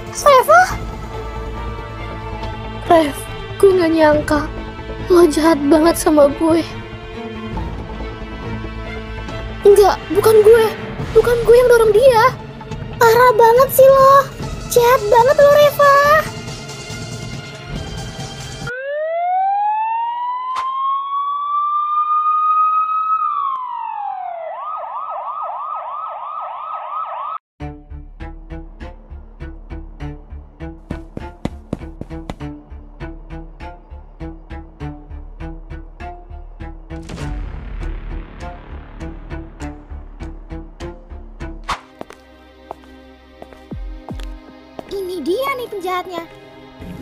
Reva? Rev, gue gak nyangka lo jahat banget sama gue. Enggak, bukan gue yang dorong dia. Parah banget sih lo, jahat banget lo Reva. Ini dia nih penjahatnya.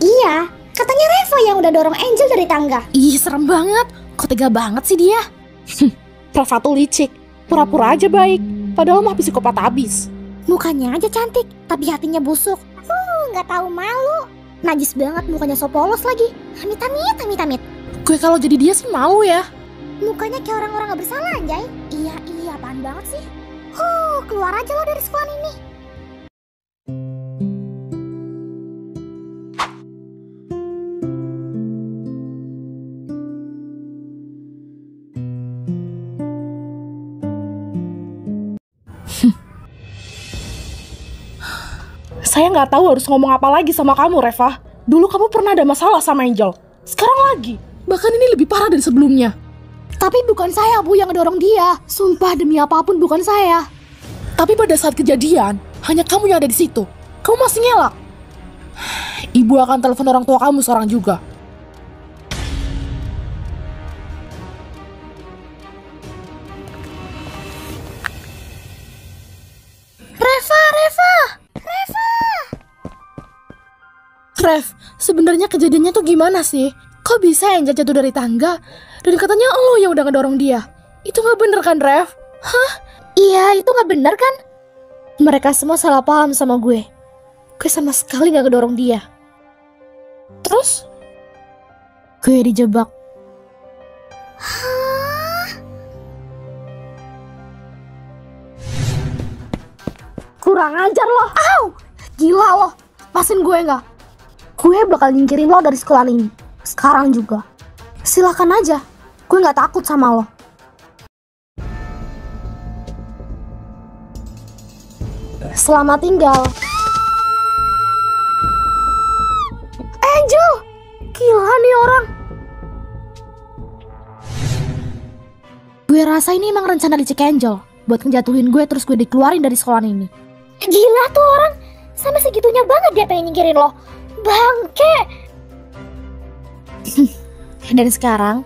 Iya, katanya Reva yang udah dorong Angel dari tangga. Ih, serem banget. Kok tega banget sih dia? Reva tuh licik, pura-pura aja baik, padahal mah psikopat abis. Mukanya aja cantik, tapi hatinya busuk. Nggak tahu malu. Najis banget mukanya, so polos lagi. Amit-amit. Gue kalau jadi dia sih malu ya. Mukanya kayak orang-orang gak bersalah, anjay. Iya, apaan banget sih. Keluar aja lo dari sekolah ini. Saya nggak tahu harus ngomong apa lagi sama kamu, Reva. Dulu kamu pernah ada masalah sama Angel, sekarang lagi. Bahkan ini lebih parah dari sebelumnya. Tapi bukan saya, Bu, yang ngedorong dia. Sumpah demi apapun bukan saya. Tapi pada saat kejadian, hanya kamu yang ada di situ. Kamu masih ngelak. Ibu akan telepon orang tua kamu sekarang juga. Rev, sebenarnya kejadiannya tuh gimana sih? Kok bisa Angel jatuh dari tangga? Dan katanya lo yang udah ngedorong dia. Itu gak bener kan, Rev? Hah? Iya, itu gak bener kan? Mereka semua salah paham sama gue. Gue sama sekali gak ngedorong dia. Terus? Gue dijebak. Hah? Kurang ajar lo. Au! Gila lo. Lepasin gue gak? Gue bakal nyingkirin lo dari sekolah ini. Sekarang juga. Silakan aja. Gue gak takut sama lo. Selamat tinggal. Angel! Gila nih orang. Gue rasa ini emang rencana licik Angel buat ngejatuhin gue terus gue dikeluarin dari sekolah ini. Gila tuh orang. Sampai segitunya banget dia pengen nyingkirin lo. Bangke. Dan sekarang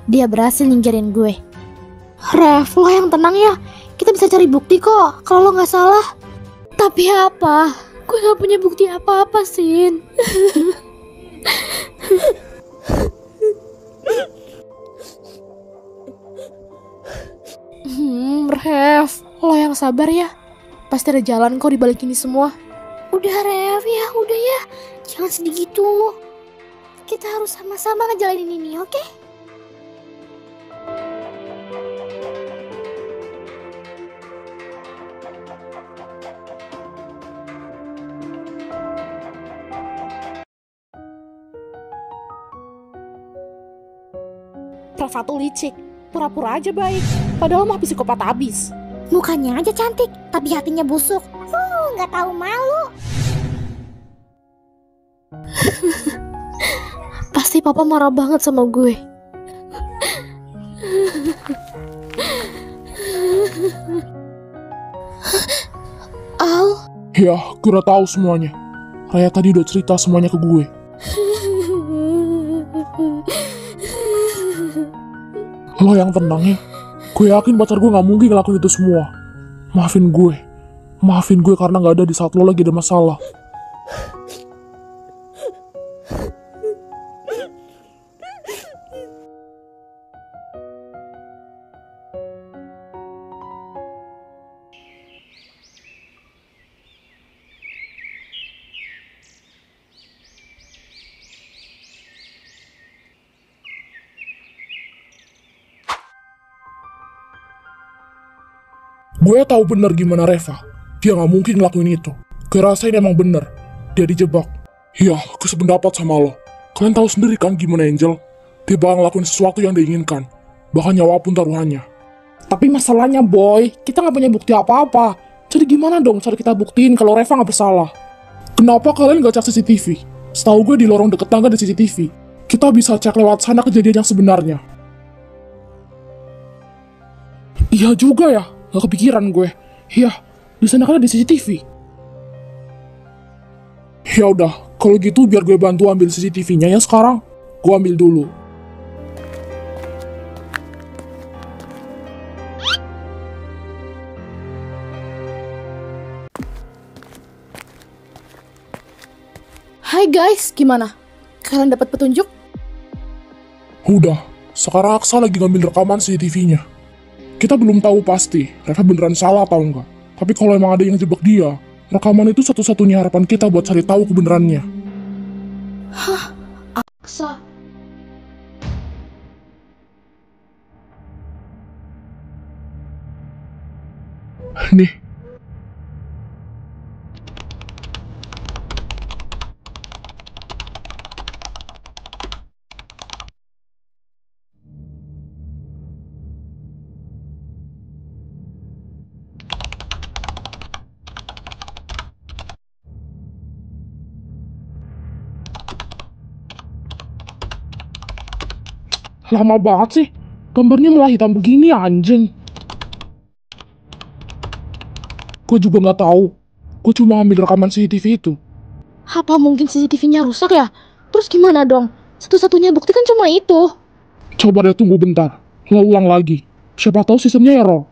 dia berhasil nyingkirin gue. Rev, lo yang tenang ya. Kita bisa cari bukti kok kalau lo gak salah. Tapi apa? Gue gak punya bukti apa-apa, Sin. Rev, lo yang sabar ya. Pasti ada jalan kok dibalik ini semua. Udah Rev ya, udah ya. Jangan sedih gitu. Kita harus sama-sama ngejalanin ini, oke? Reva tuh licik, pura-pura aja baik, padahal mah psikopat abis. Mukanya aja cantik, tapi hatinya busuk. Nggak tahu malu. Pasti papa marah banget sama gue. Al? Ya, gue udah tahu semuanya. Raya tadi udah cerita semuanya ke gue. Lo yang tenang ya. Gue yakin pacar gue gak mungkin ngelakuin itu semua. Maafin gue. Maafin gue karena gak ada di saat lo lagi ada masalah. Gue tahu bener gimana Reva. Dia gak mungkin ngelakuin itu. Gue rasain emang bener. dia dijebak. Iya, gue sependapat sama lo. Kalian tahu sendiri kan gimana Angel? Dia bakal ngelakuin sesuatu yang diinginkan. Bahkan nyawa pun taruhannya. Tapi masalahnya boy, kita nggak punya bukti apa-apa. Jadi gimana dong cara kita buktiin kalau Reva nggak bersalah? Kenapa kalian gak cek CCTV? Setahu gue di lorong deket tangga ada CCTV. Kita bisa cek lewat sana kejadian yang sebenarnya. Iya juga ya, gak kepikiran gue. Iya, di sana kan ada CCTV. Ya udah, kalau gitu biar gue bantu ambil CCTV-nya ya sekarang. Gue ambil dulu. Hai guys, gimana? Kalian dapat petunjuk? Udah, sekarang Aksa lagi ngambil rekaman CCTV-nya. Kita belum tahu pasti, Reva beneran salah atau enggak. Tapi kalau emang ada yang jebak dia, rekaman itu satu-satunya harapan kita buat cari tahu kebenarannya. Hah? Aksa. Nih. Lama banget sih. Gambarnya malah hitam begini anjing. Gue juga nggak tahu. Gue cuma ambil rekaman CCTV itu. Apa mungkin CCTV-nya rusak ya? Terus gimana dong? Satu-satunya bukti kan cuma itu. Coba deh tunggu bentar. Lo ulang lagi. Siapa tahu sistemnya error.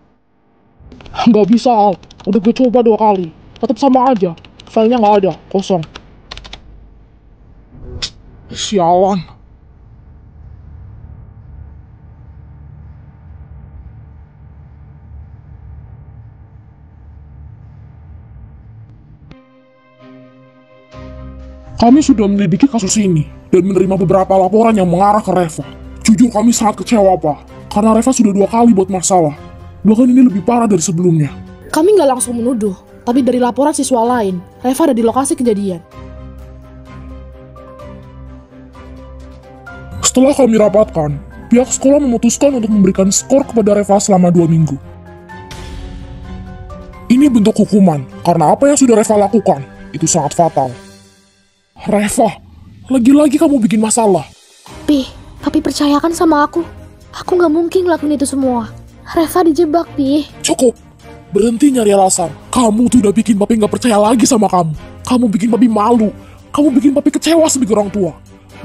Nggak bisa Al. Udah gue coba 2 kali. Tetap sama aja. Filenya nggak ada. Kosong. Sialan. Kami sudah menyelidiki kasus ini dan menerima beberapa laporan yang mengarah ke Reva. Jujur kami sangat kecewa, Pak. Karena Reva sudah 2 kali buat masalah. Bahkan ini lebih parah dari sebelumnya. Kami nggak langsung menuduh, tapi dari laporan siswa lain, Reva ada di lokasi kejadian. Setelah kami rapatkan, pihak sekolah memutuskan untuk memberikan skor kepada Reva selama 2 minggu. Ini bentuk hukuman, karena apa yang sudah Reva lakukan, itu sangat fatal. Reva, lagi-lagi kamu bikin masalah. Papi percayakan sama aku. Aku nggak mungkin ngelakuin itu semua. Reva dijebak, Pi. Cukup. Berhenti nyari alasan. Kamu tuh udah bikin papi nggak percaya lagi sama kamu. Kamu bikin papi malu. Kamu bikin papi kecewa sebagai orang tua.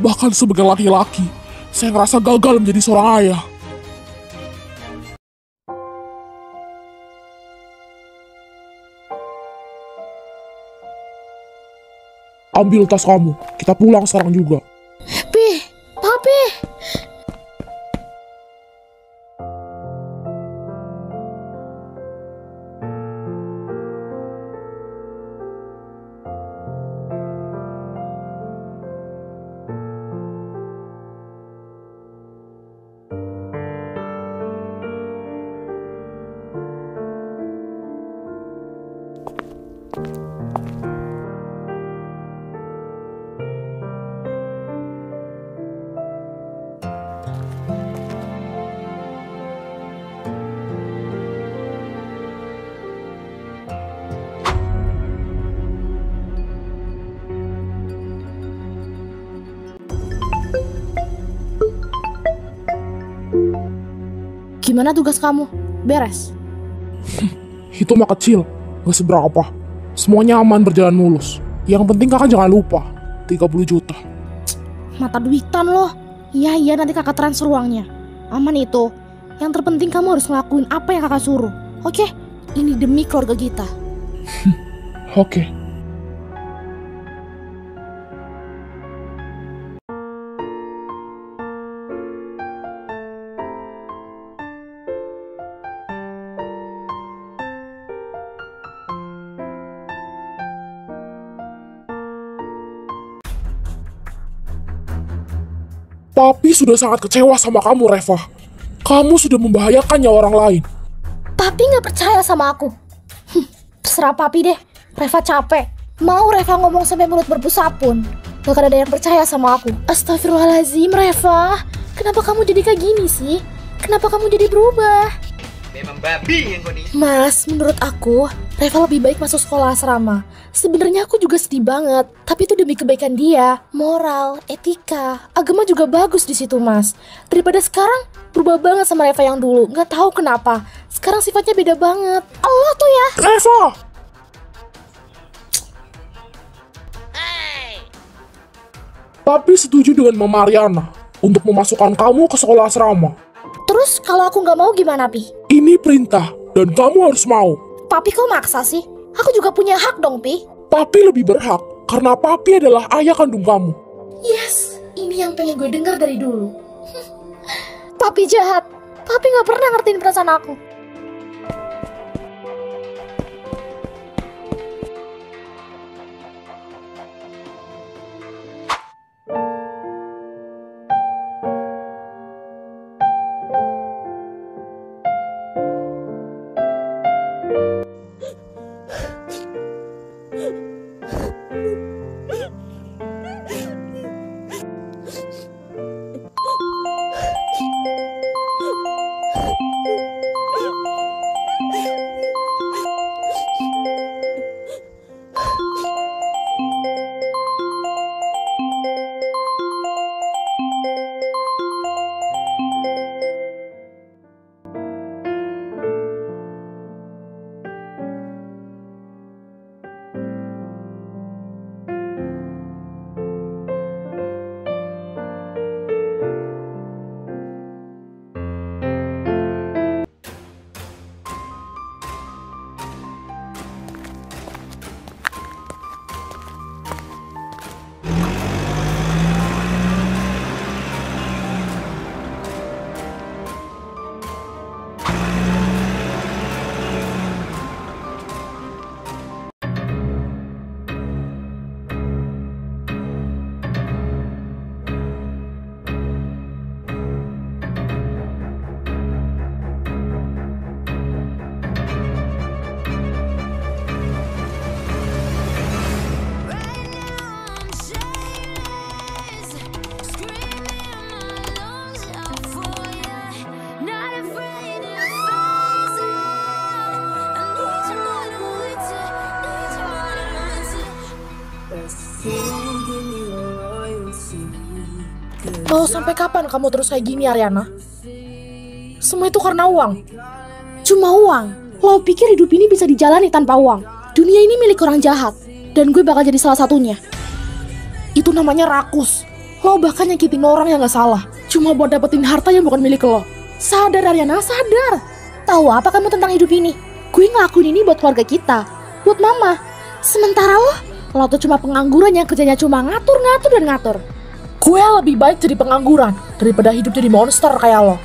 Bahkan sebagai laki-laki, saya ngerasa gagal menjadi seorang ayah. Ambil tas kamu. Kita pulang sekarang juga. Papi. Gimana tugas kamu? Beres? Itu mah kecil, gak seberapa. Semuanya aman berjalan mulus. Yang penting kakak jangan lupa, 30 juta. Mata duitan loh. Iya, nanti kakak transfer uangnya. Aman itu. Yang terpenting kamu harus ngelakuin apa yang kakak suruh. Oke? Ini demi keluarga kita. Oke. Papi sudah sangat kecewa sama kamu, Reva. Kamu sudah membahayakan nyawa orang lain. Papi nggak percaya sama aku. Terserah Papi deh. Reva capek. Mau Reva ngomong sampai mulut berbusa pun, gak akan ada yang percaya sama aku. Astagfirullahaladzim, Reva. Kenapa kamu jadi kayak gini sih? Kenapa kamu jadi berubah? Memang babi yang kau nih. Mas, menurut aku, Reva lebih baik masuk sekolah asrama. Sebenarnya aku juga sedih banget, tapi itu demi kebaikan dia. Moral, etika, agama juga bagus di situ, Mas. Daripada sekarang berubah banget sama Reva yang dulu. Nggak tahu kenapa. Sekarang sifatnya beda banget. Allah tuh ya. Reva! Papi setuju dengan Mama Ariana untuk memasukkan kamu ke sekolah asrama. Terus kalau aku gak mau gimana, Pi? Ini perintah, dan kamu harus mau. Papi kok maksa sih? Aku juga punya hak dong, Pi. Papi lebih berhak, karena Papi adalah ayah kandung kamu. Yes, ini yang pengen gue dengar dari dulu. Papi jahat. Papi gak pernah ngertiin perasaan aku. Mau sampai kapan kamu terus kayak gini, Ariana? Semua itu karena uang. Cuma uang. Lo pikir hidup ini bisa dijalani tanpa uang? Dunia ini milik orang jahat, dan gue bakal jadi salah satunya. Itu namanya rakus. Lo bahkan nyakitin orang yang gak salah, cuma buat dapetin harta yang bukan milik lo. Sadar, Ariana, sadar. Tahu apa kamu tentang hidup ini? Gue ngelakuin ini buat keluarga kita, buat mama. Sementara lo tuh cuma pengangguran yang kerjanya cuma ngatur dan ngatur. Gue lebih baik jadi pengangguran daripada hidup jadi monster kayak lo.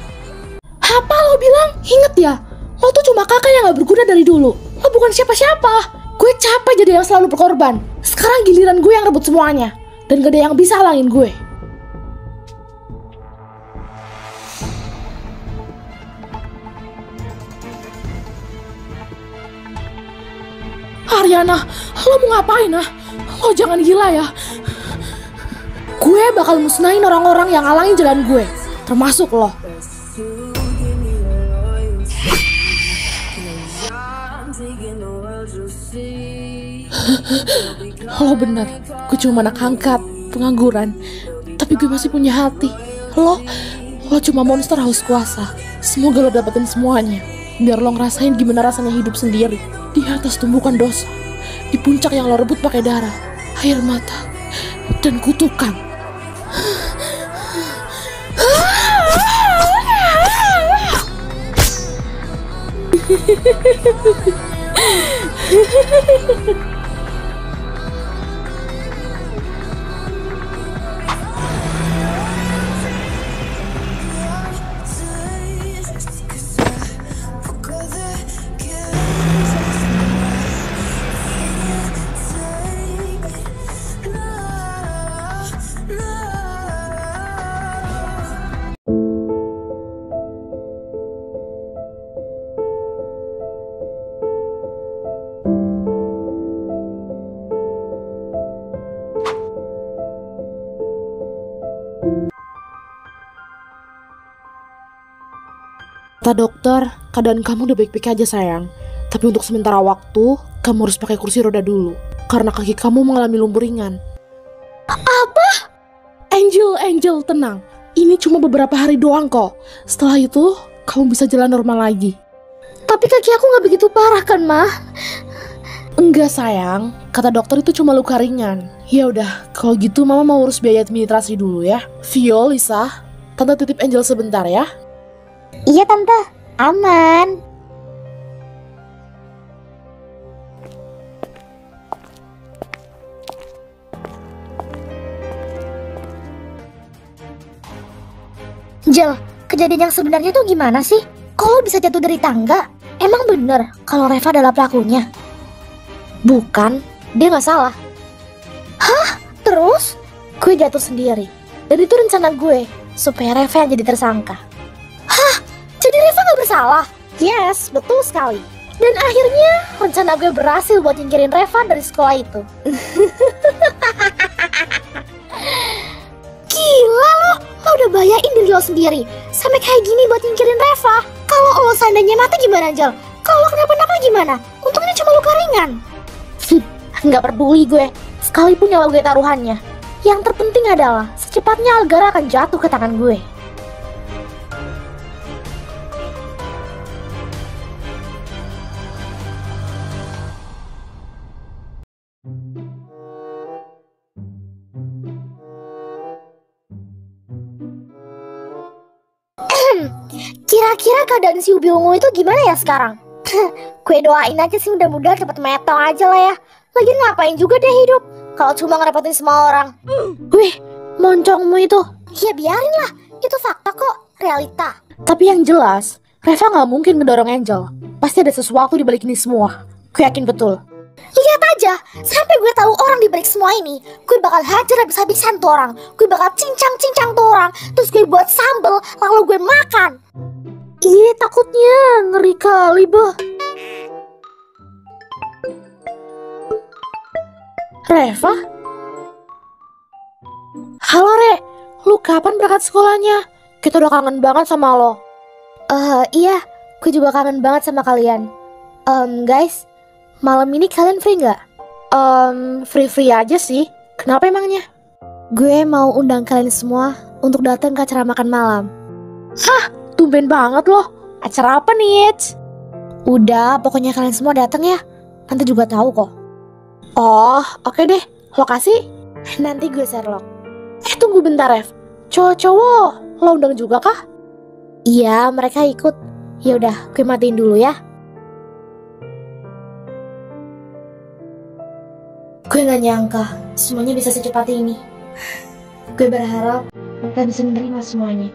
Apa lo bilang? Ingat ya, lo tuh cuma kakak yang gak berguna dari dulu. Lo bukan siapa-siapa. Gue capek jadi yang selalu berkorban. Sekarang giliran gue yang rebut semuanya, dan gak ada yang bisa halangin gue. Ariana, lo mau ngapain ah? Lo jangan gila ya. Gue bakal musnahin orang-orang yang halangin jalan gue, termasuk lo. Lo bener, gue cuma anak angkat, pengangguran, tapi gue masih punya hati. Lo cuma monster haus kuasa. Semoga lo dapetin semuanya, biar lo ngerasain gimana rasanya hidup sendiri di atas tumbukan dosa, di puncak yang lo rebut pakai darah, air mata, dan kutukan. Kata dokter, keadaan kamu udah baik-baik aja sayang. Tapi untuk sementara waktu, kamu harus pakai kursi roda dulu. Karena kaki kamu mengalami lumpuh ringan. Apa? Angel, tenang. Ini cuma beberapa hari doang kok. Setelah itu, kamu bisa jalan normal lagi. Tapi kaki aku nggak begitu parah kan, Ma? Enggak sayang, kata dokter itu cuma luka ringan. Ya udah, kalau gitu mama mau urus biaya administrasi dulu ya. Vio, Lisa, tante titip Angel sebentar ya. Iya tante, aman. Jel, kejadian yang sebenarnya tuh gimana sih? Kok lo bisa jatuh dari tangga? Emang bener kalau Reva adalah pelakunya? Bukan, dia gak salah. Hah? Terus? Gue jatuh sendiri. Dan itu rencana gue, supaya Reva yang jadi tersangka. Hah? Jadi Reva gak bersalah? Yes, betul sekali. Dan akhirnya rencana gue berhasil buat nyingkirin Reva dari sekolah itu. Gila lo udah bayain diri lo sendiri sampai kayak gini buat nyingkirin Reva. Kalau lo seandainya mati gimana, Angel? Kalau lo kenapa-napa gimana? Untungnya cuma luka ringan. Nggak peduli gue, sekalipun nyawa gue taruhannya. Yang terpenting adalah secepatnya Algara akan jatuh ke tangan gue. Kira-kira keadaan si Ubi Ungu itu gimana ya sekarang? Gue doain aja sih mudah-mudahan cepet metong aja lah ya. Lagian ngapain juga deh hidup kalau cuma ngerepotin semua orang. Wih, moncongmu itu. Ya biarin lah, itu fakta kok, realita. Tapi yang jelas, Reva gak mungkin ngedorong Angel. Pasti ada sesuatu di balik ini semua. Gue yakin betul. Lihat aja, sampai gue tahu orang di balik semua ini, gue bakal hajar habis-habisan tuh orang. Gue bakal cincang-cincang tuh orang, terus gue buat sambel, lalu gue makan. Iya, takutnya ngeri kali, bah. Reva? Halo Re, lu kapan berangkat sekolahnya? Kita udah kangen banget sama lo. Iya, gue juga kangen banget sama kalian. Guys, malam ini kalian free nggak? Free aja sih. Kenapa emangnya? Gue mau undang kalian semua untuk datang ke acara makan malam. Hah, tumben banget loh. Acara apa nih, Its? Udah, pokoknya kalian semua datang ya. Tante juga tahu kok. Oh, oke deh. Lokasi? Nanti gue share log. Tunggu bentar, Rev. Cowok-cowok, lo undang juga kah? Iya, mereka ikut. Ya udah, gue matiin dulu ya. Gue gak nyangka semuanya bisa secepat ini. Gue berharap kalian bisa menerima semuanya.